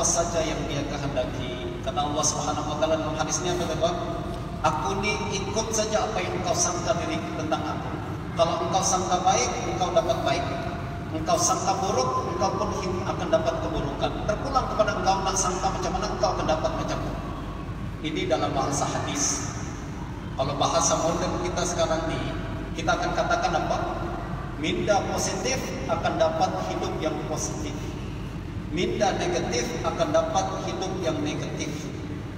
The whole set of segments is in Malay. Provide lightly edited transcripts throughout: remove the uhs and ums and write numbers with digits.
apa saja yang dia kehendaki. Karena Allah Subhanahu wa taala dalam hadisnya berkata, aku ni ikut saja apa yang engkau sangka diri tentang aku. Kalau engkau sangka baik, engkau dapat baik. Engkau sangka buruk, engkau pun akan dapat keburukan. Terpulang kepada engkau nak sangka macam mana, engkau akan dapat macam itu. Ini dalam bahasa hadis. Kalau bahasa modern kita sekarang ni, kita akan katakan apa? Minda positif akan dapat hidup yang positif. Minda negatif akan dapat hidup yang negatif.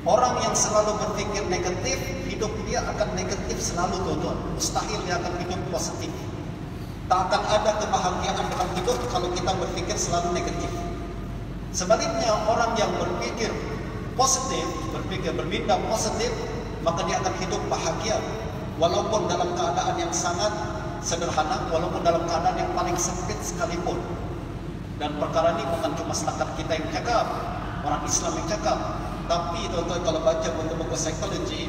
Orang yang selalu berpikir negatif, hidup dia akan negatif selalu, tuan-tuan. Mustahil dia akan hidup positif. Tak akan ada kebahagiaan dalam hidup kalau kita berpikir selalu negatif. Sebaliknya, orang yang berpikir positif, berpikir berminda positif, maka dia akan hidup bahagia. Walaupun dalam keadaan yang sangat sederhana, walaupun dalam keadaan yang paling sempit sekalipun. Dan perkara ini bukan cuma setakat kita yang cakap, orang Islam yang cakap. Tapi tuan-tuan kalau baca buku-buku psikologi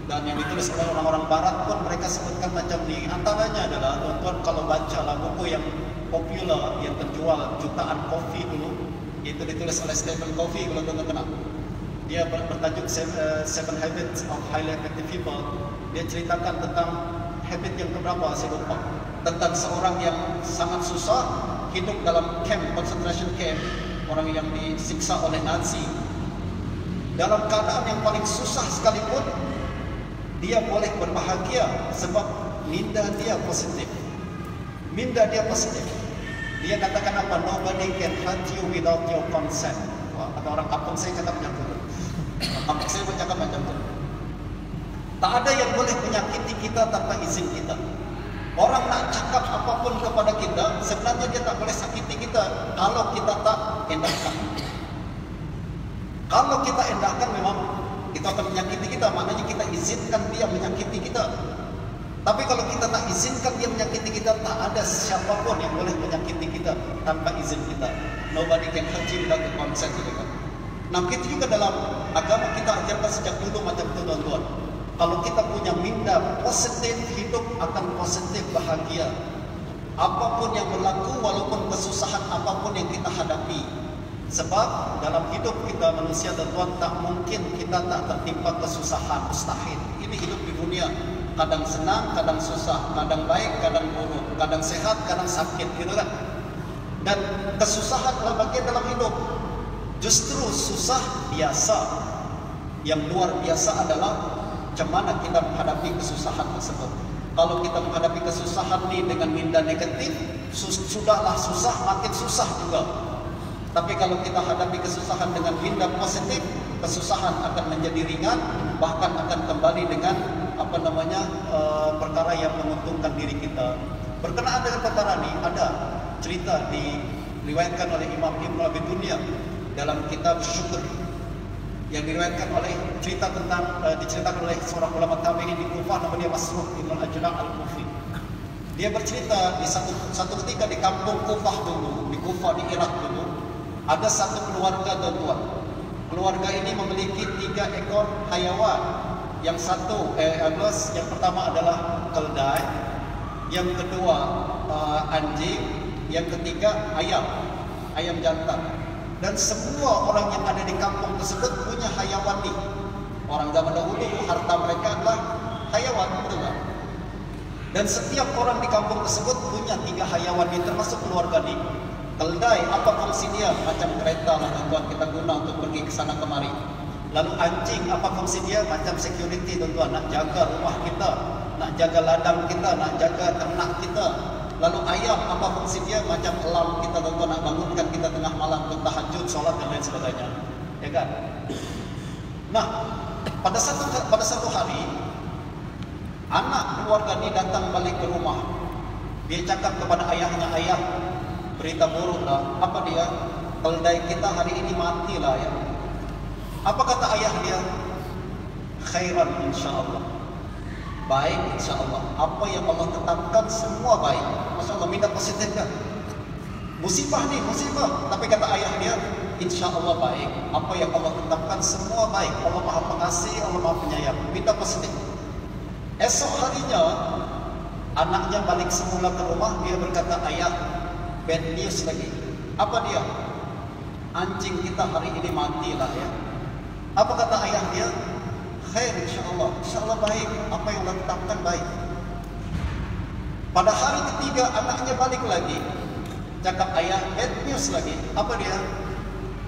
dan yang ditulis oleh orang-orang barat pun mereka sebutkan macam ni. Antaranya adalah tuan-tuan kalau bacalah buku yang popular yang terjual jutaan kopi dulu, itu ditulis oleh Stephen Covey, kalau tuan-tuan kenal. Dia bertajuk Seven Habits of Highly Effective People. Dia ceritakan tentang habit yang keberapa saya lupa, tentang seorang yang sangat susah hidup dalam camp, concentration camp, orang yang disiksa oleh Nazi. Dalam keadaan yang paling susah sekalipun, dia boleh berbahagia sebab minda dia positif. Minda dia positif. Dia katakan apa? Nobody can hurt you without your consent. Wah, ada orang kampung saya cakap macam tu. Kampung saya pun cakap macam tu. Tak ada yang boleh menyakiti kita tanpa izin kita. Orang nak cakap apapun kepada kita, sebenarnya dia tak boleh sakiti kita kalau kita tak endahkan. Kalau kita endahkan, memang kita akan menyakiti kita. Maknanya kita izinkan dia menyakiti kita. Tapi kalau kita tak izinkan dia menyakiti kita, tak ada siapapun yang boleh menyakiti kita tanpa izin kita. Nobody can hurt you without the consent. Nah, begitu juga dalam agama kita ajarkan sejak dulu macam itu, tuan-tuan. Kalau kita punya minda positif, hidup akan positif, bahagia. Apapun yang berlaku, walaupun kesusahan apapun yang kita hadapi. Sebab dalam hidup kita manusia, tuan-tuan, tak mungkin kita tak tertimpa kesusahan, mustahil. Ini hidup di dunia, kadang senang, kadang susah, kadang baik, kadang buruk, kadang sehat, kadang sakit, gitu kan? Dan kesusahan adalah bagian dalam hidup. Justru susah biasa. Yang luar biasa adalah macam mana kita menghadapi kesusahan tersebut. Kalau kita menghadapi kesusahan ini dengan minda negatif, sudahlah susah, makin susah juga. Tapi kalau kita hadapi kesusahan dengan minda positif, kesusahan akan menjadi ringan, bahkan akan kembali dengan perkara yang menguntungkan diri kita. Berkenaan dengan perkara ini, ada cerita diriwayatkan oleh Imam Ibn Abi Dunya dalam kitab Syukr, yang diriwayatkan oleh diceritakan oleh seorang ulama tabi'in di Kufah, nama dia Masruh Ibn Ajla' Al-Kufi. Dia bercerita di satu ketika di kampung Kufah dulu, di Kufah di Irak dulu, ada satu keluarga, tuan-tuan. Keluarga ini memiliki 3 ekor hayawan. Yang pertama adalah keldai, yang kedua anjing, yang ketiga ayam jantan. Dan semua orang yang ada di kampung tersebut punya hayawan ini. Orang zaman dahulu harta mereka adalah hayawan, betul tak? Dan setiap orang di kampung tersebut punya 3 hayawan ini, termasuk keluarga ini. Keldai, apa fungsi dia? Macam kereta lah, tuan-tuan, kita guna untuk pergi ke sana kemari. Lalu anjing, apa fungsi dia? Macam security, tuan-tuan, nak jaga rumah kita, nak jaga ladang kita, nak jaga ternak kita. Lalu ayam, apa fungsi dia? Macam alarm kita, tuan-tuan, nak bangunkan kita tengah malam untuk tahajud, solat dan lain sebagainya. Ya kan? Nah, pada satu hari, anak keluarga ini datang balik ke rumah. Dia cakap kepada ayahnya, ayah, berita buruk lah. Apa dia? Keldai kita hari ini mati lah ya. Apa kata ayah dia? Khairan insyaAllah. Baik insyaAllah. Apa yang Allah tetapkan semua baik. Masya Allah, minta positif kan? Musibah nih, musibah. Tapi kata ayah dia, insyaAllah baik. Apa yang Allah tetapkan semua baik. Allah Maha Pengasih, Allah Maha Penyayang. Minta positif. Esok harinya, anaknya balik semula ke rumah. Dia berkata, ayah, bad news lagi. Apa dia? anjing kita hari ini matilah ya. Apa kata ayah dia? Khair insyaallah baik, apa yang ditetapkan baik. Pada hari ketiga anaknya balik lagi, cakap ayah bad news lagi. Apa dia?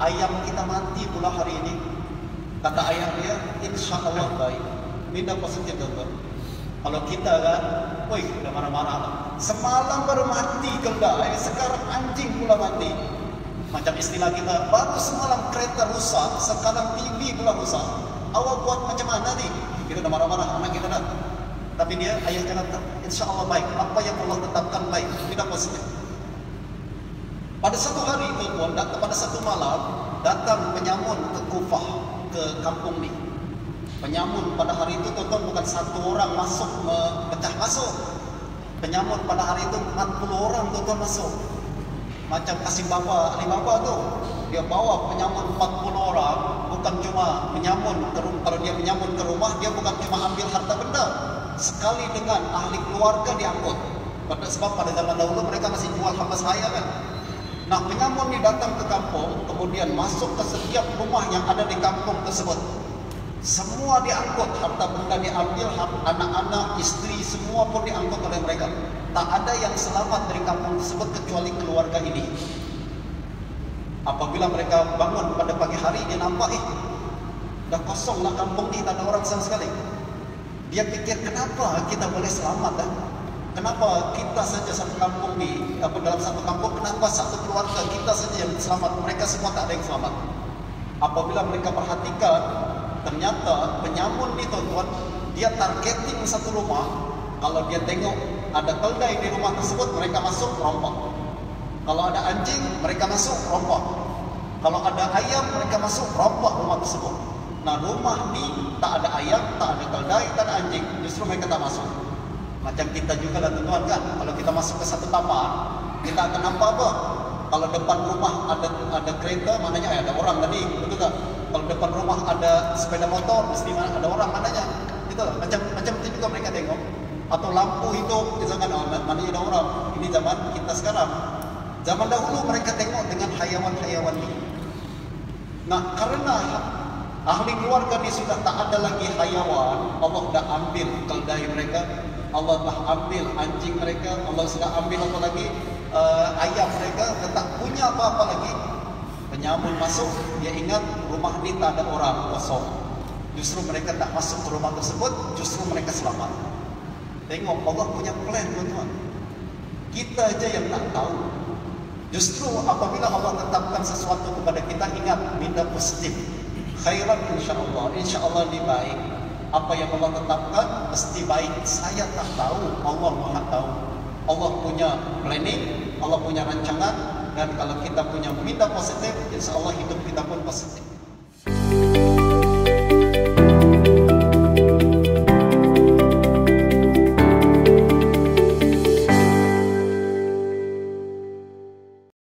Ayam kita mati pula hari ini. Kata ayah dia, insyaallah baik. Minda positif tuan. Kalau kita kan, woi udah marah-marah lah. Semalam baru mati keldai, sekarang anjing pula mati. Macam istilah kita, baru semalam kereta rusak, sekarang TV pula rusak. Awak buat macam mana nih? Kita udah marah-marah, anak kita dah. Tapi dia, ayah kata, insyaallah baik. Apa yang Allah tetapkan baik, minda positif. Pada satu hari tuan, pada satu malam, datang penyamun ke Kufah, ke kampung ni. Penyamun pada hari itu tuan bukan satu orang masuk, pecah masuk. Penyamun pada hari itu 40 orang tuan masuk. Macam kasih bapa, Alibaba tu. Dia bawa penyamun 40 orang, bukan cuma menyamun ke rumah. Kalau dia menyamun ke rumah, dia bukan cuma ambil harta benda. Sekali dengan ahli keluarga diangkut. Sebab pada zaman dahulu mereka masih jual hamba sahaya kan. Nah, penyamun ni datang ke kampung, kemudian masuk ke setiap rumah yang ada di kampung tersebut. Semua diangkut, harta benda diambil, anak-anak, istri, semua pun diangkut oleh mereka. Tak ada yang selamat dari kampung tersebut kecuali keluarga ini. Apabila mereka bangun pada pagi hari, dia nampak, dah kosong lah kampung ni, tak ada orang sama sekali. Dia fikir, kenapa kita boleh selamat dah? Kenapa kita saja satu kampung ni, dalam satu kampung, kenapa satu keluarga kita saja yang selamat, mereka semua tak ada yang selamat? Apabila mereka perhatikan, ternyata penyamun ni tuan-tuan, dia targeting satu rumah. Kalau dia tengok ada keldai di rumah tersebut, mereka masuk rompak. Kalau ada anjing, mereka masuk rompak. Kalau ada ayam, mereka masuk rompak rumah tersebut. Nah, rumah ni tak ada ayam, tak ada keldai, tak ada anjing, justru mereka tak masuk. Macam kita juga lah tuan-tuan kan, kalau kita masuk ke satu taman, kita akan nampak apa? Kalau depan rumah ada kereta, maknanya ada orang tadi, betul tak? Kalau depan rumah ada sepeda motor, mesti ada orang maknanya. Itulah macam itu juga mereka tengok. Atau lampu hidup, misalkan maknanya ada orang. Ini zaman kita sekarang. Zaman dahulu mereka tengok dengan hayawan-hayawan ini. Nah, karena ahli keluarga ini sudah tak ada lagi hayawan, Allah dah ambil keldai mereka, Allah dah ambil anjing mereka, Allah sudah ambil apa lagi ayam mereka, tak punya apa-apa lagi. Penyamun masuk, dia ingat rumah ni tak ada orang, kosong. Justru mereka tak masuk ke rumah tersebut, justru mereka selamat. Tengok Allah punya plan tuan-tuan. Kita aja yang tak tahu. Justru apabila Allah tetapkan sesuatu kepada kita, ingat, minda positif. Khairan insyaallah, insyaallah ini baik. Apa yang Allah tetapkan mesti baik. Saya tak tahu, Allah Maha tahu. Allah punya planning, Allah punya rancangan, dan kalau kita punya minda positif, insyaallah hidup kita pun positif.